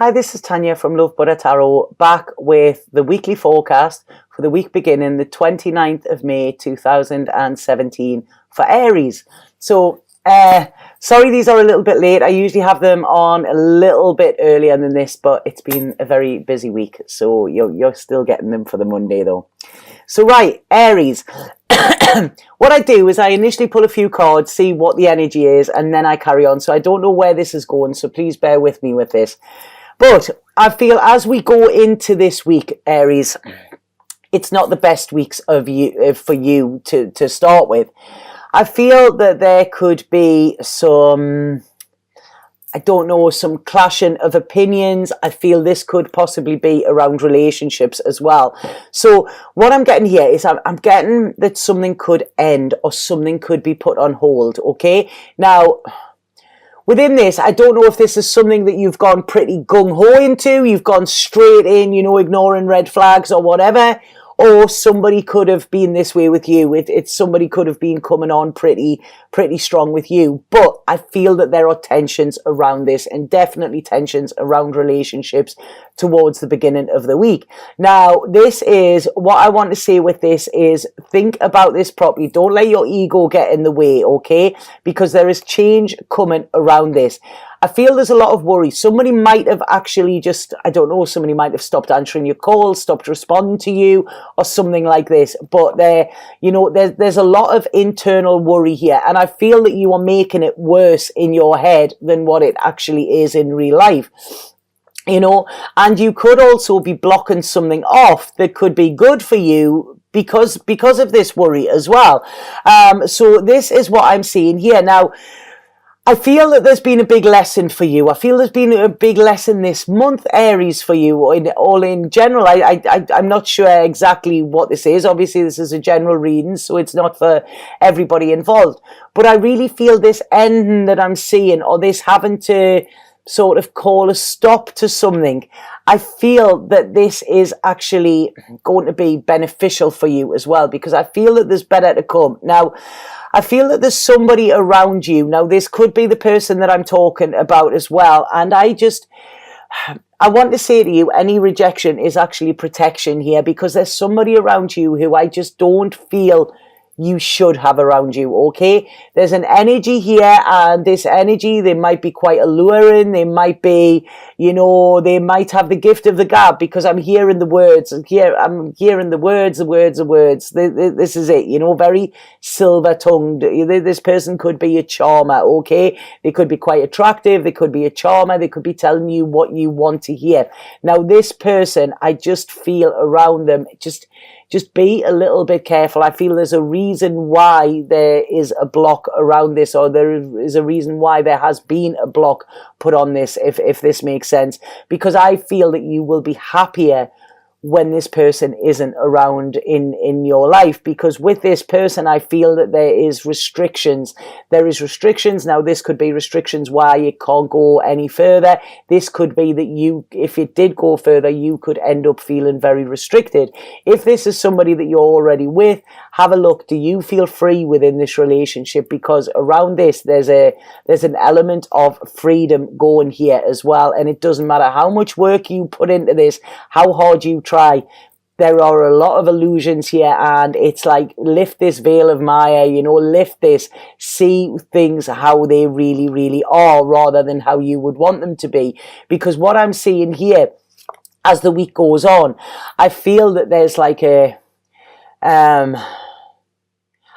Hi, this is Tanya from Love Buddha Tarot, back with the weekly forecast for the week beginning the 29th of May 2017 for Aries. So, sorry these are a little bit late. I usually have them on a little bit earlier than this, but it's been a very busy week, so you're still getting them for the Monday though. So right, Aries. What I do is I initially pull a few cards, see what the energy is, and then I carry on. So I don't know where this is going, so please bear with me with this. But I feel as we go into this week, Aries, it's not the best weeks for you to start with. I feel that there could be some, I don't know, some clashing of opinions. I feel this could possibly be around relationships as well. So what I'm getting here is I'm getting that something could end or something could be put on hold, okay? Now, within this, I don't know if this is something that you've gone pretty gung-ho into, you've gone straight in, you know, ignoring red flags or whatever, or somebody could have been this way with you. It's somebody could have been coming on pretty strong with you. But I feel that there are tensions around this, and definitely tensions around relationships towards the beginning of the week. Now, this is what I want to say with this is think about this properly. Don't let your ego get in the way, okay? Because there is change coming around this. I feel there's a lot of worry. Somebody might have actually just, I don't know, somebody might have stopped answering your calls, stopped responding to you, or something like this. But there's a lot of internal worry here. And I feel that you are making it worse in your head than what it actually is in real life. You know, and you could also be blocking something off that could be good for you because of this worry as well. So this is what I'm seeing here. Now, I feel that there's been a big lesson for you. I feel there's been a big lesson this month, Aries, for you, in general. I'm not sure exactly what this is. Obviously, this is a general reading, so it's not for everybody involved. But I really feel this ending that I'm seeing, or this having to sort of call a stop to something, I feel that this is actually going to be beneficial for you as well, because I feel that there's better to come. Now, I feel that there's somebody around you. Now, this could be the person that I'm talking about as well. And I want to say to you, any rejection is actually protection here, because there's somebody around you who I just don't feel you should have around you, okay? There's an energy here, and this energy, they might be quite alluring. They might be, you know, they might have the gift of the gab, because I'm hearing the words, and here I'm hearing the words. This is it, you know, very silver-tongued. This person could be a charmer, okay? They could be quite attractive. They could be a charmer. They could be telling you what you want to hear. Now, this person, I just feel around them, just be a little bit careful. I feel there's a reason why there is a block around this, or there is a reason why there has been a block put on this, if this makes sense. Because I feel that you will be happier when this person isn't around in your life, because with this person, I feel that there is restrictions. There is restrictions. Now, this could be restrictions why it can't go any further. This could be that you, if it did go further, you could end up feeling very restricted. If this is somebody that you're already with, have a look. Do you feel free within this relationship? Because around this, there's an element of freedom going here as well. And it doesn't matter how much work you put into this, how hard you try. There are a lot of illusions here, and it's like, lift this veil of Maya, you know, lift this, see things how they really, really are, rather than how you would want them to be. Because what I'm seeing here, as the week goes on, I feel that there's like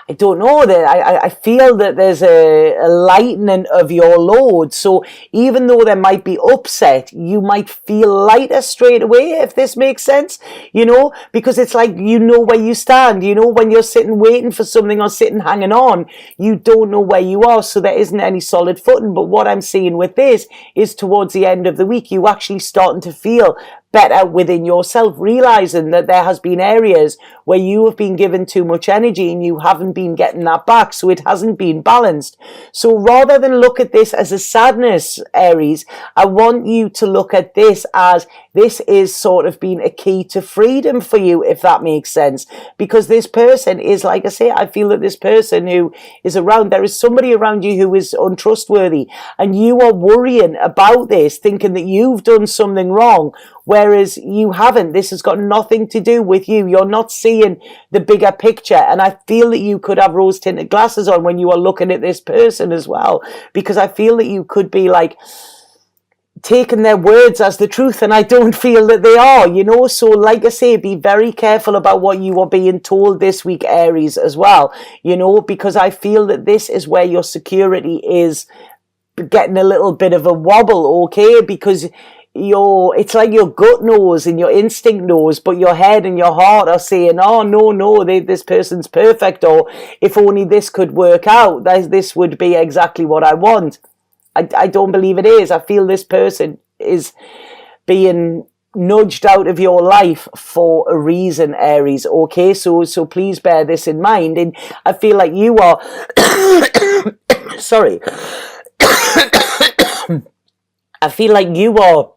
I don't know, that I feel that there's a lightening of your load. So even though there might be upset, you might feel lighter straight away, if this makes sense, you know, because it's like, you know where you stand, you know, when you're sitting waiting for something or sitting hanging on, you don't know where you are. So there isn't any solid footing. But what I'm seeing with this is towards the end of the week, you actually starting to feel better within yourself, realizing that there has been areas where you have been given too much energy and you haven't been getting that back, so it hasn't been balanced. So rather than look at this as a sadness, Aries, I want you to look at this as this is sort of been a key to freedom for you, if that makes sense. Because this person is, like I say, I feel that this person who is around, there is somebody around you who is untrustworthy, and you are worrying about this, thinking that you've done something wrong, whereas you haven't. This has got nothing to do with you. You're not seeing the bigger picture. And I feel that you could have rose-tinted glasses on when you are looking at this person as well, because I feel that you could be like taking their words as the truth, and I don't feel that they are, you know. So like I say, be very careful about what you are being told this week, Aries, as well, you know, because I feel that this is where your security is getting a little bit of a wobble, okay? Because it's like your gut knows and your instinct knows, but your head and your heart are saying, oh no, this person's perfect, or if only this could work out, this would be exactly what I want. I don't believe it is. I feel this person is being nudged out of your life for a reason, Aries, okay? So please bear this in mind. And I feel like you are sorry. I feel like you are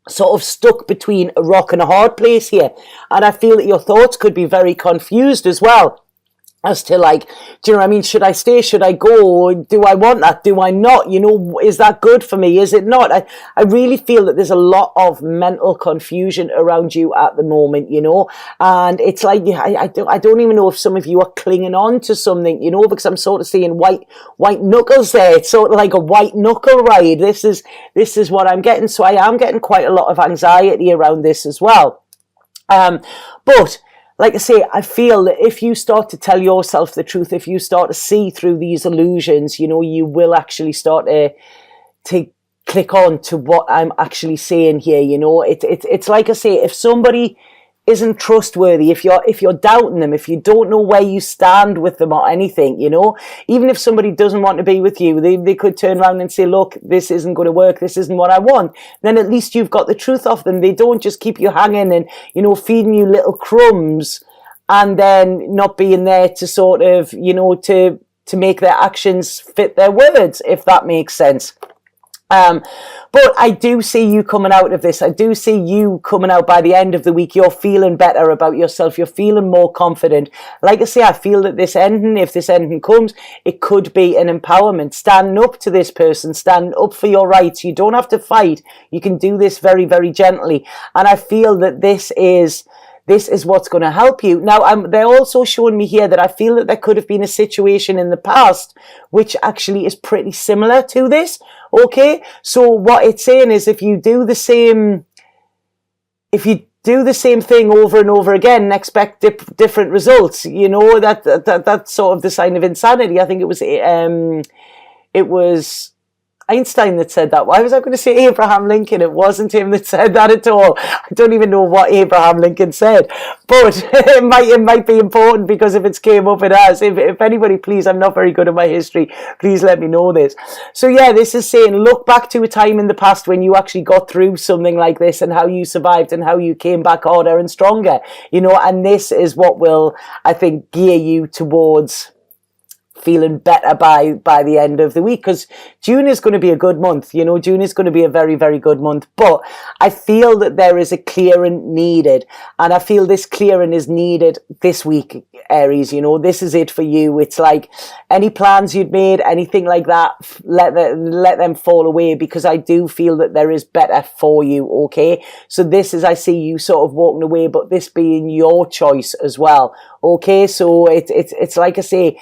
sort of stuck between a rock and a hard place here. And I feel that your thoughts could be very confused as well, as to like, do you know what I mean? Should I stay? Should I go? Do I want that? Do I not? You know, is that good for me? Is it not? I really feel that there's a lot of mental confusion around you at the moment, you know, and it's like, I don't even know if some of you are clinging on to something, you know, because I'm sort of seeing white knuckles there. It's sort of like a white knuckle ride. This is what I'm getting. So I am getting quite a lot of anxiety around this as well. But like I say, I feel that if you start to tell yourself the truth, if you start to see through these illusions, you know, you will actually start to click on to what I'm actually saying here. You know, it's like I say, if somebody isn't trustworthy, if you're doubting them, if you don't know where you stand with them or anything, you know, even if somebody doesn't want to be with you, they could turn around and say, look, this isn't going to work, this isn't what I want. Then at least you've got the truth off them. They don't just keep you hanging and, you know, feeding you little crumbs and then not being there to sort of, you know, to make their actions fit their words, if that makes sense. But I do see you coming out of this. I do see you coming out by the end of the week. You're feeling better about yourself. You're feeling more confident. Like I say, I feel that this ending, if this ending comes, it could be an empowerment. Stand up to this person. Stand up for your rights. You don't have to fight. You can do this very, very gently. And I feel that this is what's going to help you. Now, they're also showing me here that I feel that there could have been a situation in the past which actually is pretty similar to this. Okay, so what it's saying is if you do the same thing over and over again and expect different results, you know, that's sort of the sign of insanity. I think it was Einstein that said that. Why was I going to say Abraham Lincoln? It wasn't him that said that at all. I don't even know what Abraham Lincoln said, but it might be important, because if it's came up, it has. If anybody, please, I'm not very good at my history, please let me know this. So yeah, this is saying, look back to a time in the past when you actually got through something like this and how you survived and how you came back harder and stronger, you know, and this is what will, I think, gear you towards feeling better by the end of the week, because June is going to be a good month. You know, June is going to be a very, very good month, but I feel that there is a clearing needed, and I feel this clearing is needed this week, Aries. You know, this is it for you. It's like any plans you'd made, anything like that, let them fall away, because I do feel that there is better for you, okay? So this is, I see you sort of walking away, but this being your choice as well, okay? So it's like I say,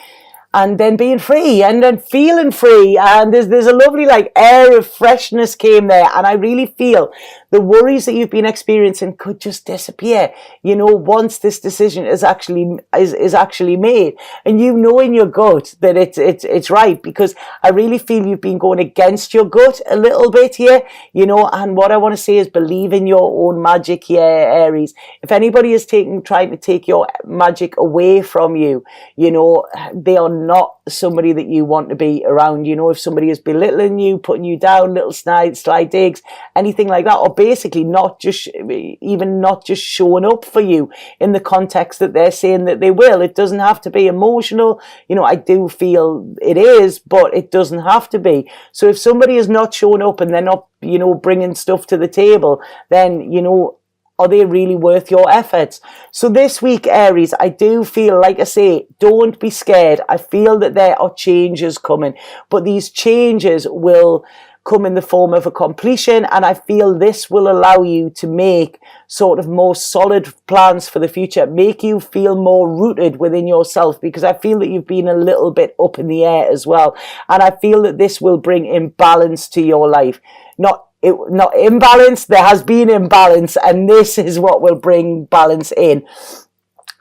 and then being free and then feeling free, and there's a lovely like air of freshness came there, and I really feel the worries that you've been experiencing could just disappear, you know, once this decision is actually made, and you know in your gut that it's right, because I really feel you've been going against your gut a little bit here, you know. And what I want to say is believe in your own magic here, Aries. If anybody is trying to take your magic away from you, you know, they are not somebody that you want to be around. You know, if somebody is belittling you, putting you down, little sly digs, anything like that, or basically not just showing up for you in the context that they're saying that they will. It doesn't have to be emotional. You know, I do feel it is, but it doesn't have to be. So if somebody is not showing up and they're not, you know, bringing stuff to the table, then, you know, are they really worth your efforts? So this week, Aries, I do feel, like I say, don't be scared. I feel that there are changes coming, but these changes will come in the form of a completion, and I feel this will allow you to make sort of more solid plans for the future, make you feel more rooted within yourself, because I feel that you've been a little bit up in the air as well, and I feel that this will bring imbalance to your life. Not imbalance, there has been imbalance, and this is what will bring balance in.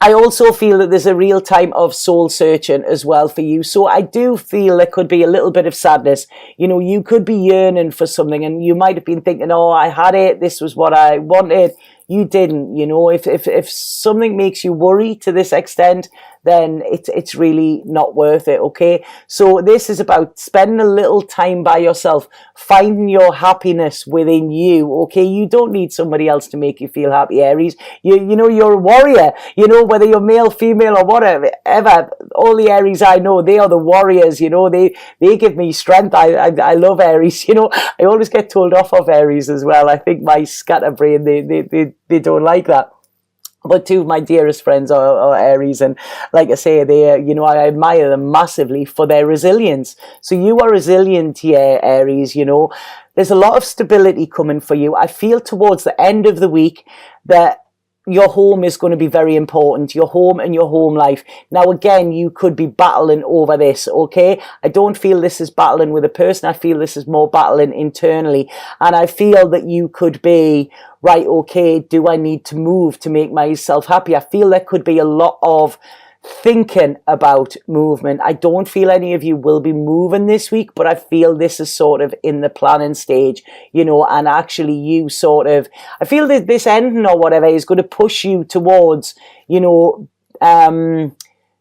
I also feel that there's a real time of soul searching as well for you. So I do feel there could be a little bit of sadness. You know, you could be yearning for something, and you might have been thinking, oh, I had it, this was what I wanted. You didn't. You know, if something makes you worry to this extent, then it's really not worth it, okay? So this is about spending a little time by yourself, finding your happiness within you, okay? You don't need somebody else to make you feel happy, Aries. You know, you're a warrior, you know, whether you're male, female, or whatever, all the Aries I know, they are the warriors, you know, they give me strength. I love Aries, you know. I always get told off of Aries as well. I think my scatterbrain, they don't like that. But two of my dearest friends are Aries, and like I say, you know, I admire them massively for their resilience. So you are resilient here, Aries, you know. There's a lot of stability coming for you. I feel towards the end of the week that your home is going to be very important, your home and your home life. Now, again, you could be battling over this, okay? I don't feel this is battling with a person. I feel this is more battling internally. And I feel that you could be, right, okay, do I need to move to make myself happy? I feel there could be a lot of thinking about movement. I don't feel any of you will be moving this week, but I feel this is sort of in the planning stage, you know, and actually you sort of, I feel that this ending or whatever is going to push you towards, you know,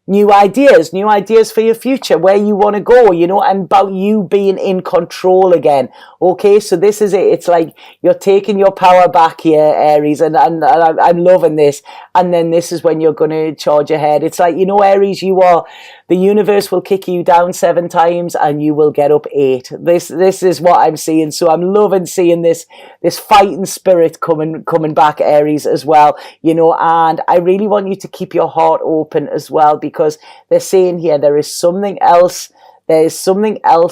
new ideas for your future, where you want to go, you know, and about you being in control again. Okay, so this is it. It's like you're taking your power back here, Aries, and I'm loving this. And then this is when you're going to charge ahead. It's like, you know, Aries, the universe will kick you down 7 times and you will get up 8. This is what I'm seeing. So I'm loving seeing this fighting spirit coming back, Aries, as well, you know. And I really want you to keep your heart open as well, because they're saying here there is something else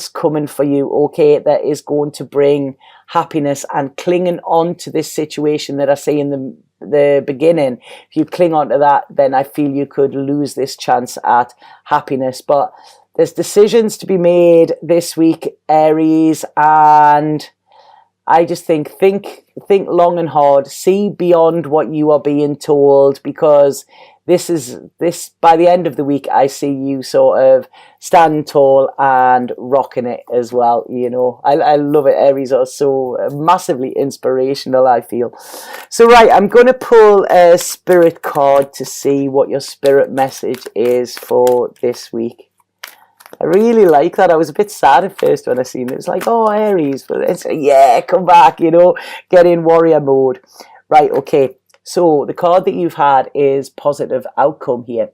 coming for you, okay, that is going to bring happiness. And clinging on to this situation that I say in the beginning, if you cling on to that, then I feel you could lose this chance at happiness. But there's decisions to be made this week, Aries, and I just think long and hard, see beyond what you are being told, because this by the end of the week, I see you sort of stand tall and rocking it as well, you know. I love it. Aries are so massively inspirational, I feel. So right, I'm going to pull a spirit card to see what your spirit message is for this week. I really like that. I was a bit sad at first when I seen it. It was like, oh, Aries, but it's yeah, come back, you know, get in warrior mode. Right, okay. So the card that you've had is positive outcome here.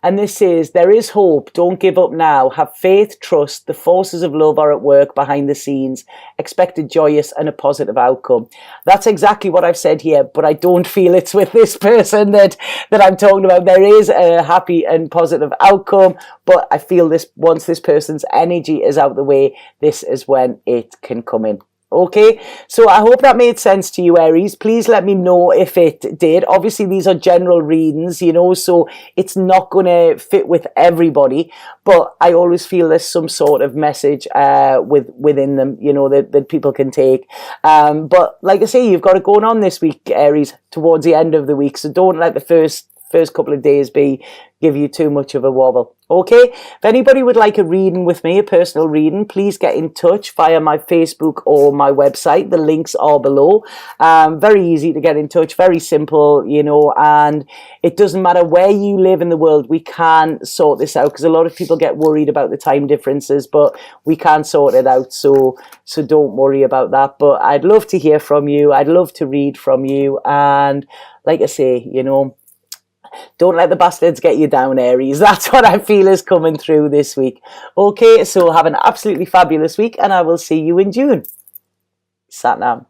And this is, there is hope. Don't give up now. Have faith, trust. The forces of love are at work behind the scenes. Expect a joyous and a positive outcome. That's exactly what I've said here, but I don't feel it's with this person that I'm talking about. There is a happy and positive outcome, but I feel this, once this person's energy is out the way, this is when it can come in. Okay, so I hope that made sense to you, Aries. Please let me know if it did. Obviously, these are general readings, you know, so it's not going to fit with everybody, but I always feel there's some sort of message within them, you know, that people can take. But like I say, you've got it going on this week, Aries, towards the end of the week, so don't let the first first couple of days give you too much of a wobble. Okay, if anybody would like a reading with me, a personal reading, please get in touch via my Facebook or my website. The links are below. Very easy to get in touch, very simple, you know, and it doesn't matter where you live in the world, we can sort this out, because a lot of people get worried about the time differences, but we can sort it out, so don't worry about that. But I'd love to hear from you. I'd love to read from you, and like I say, you know, don't let the bastards get you down, Aries. That's what I feel is coming through this week. Okay, so have an absolutely fabulous week, and I will see you in June. Sat Nam.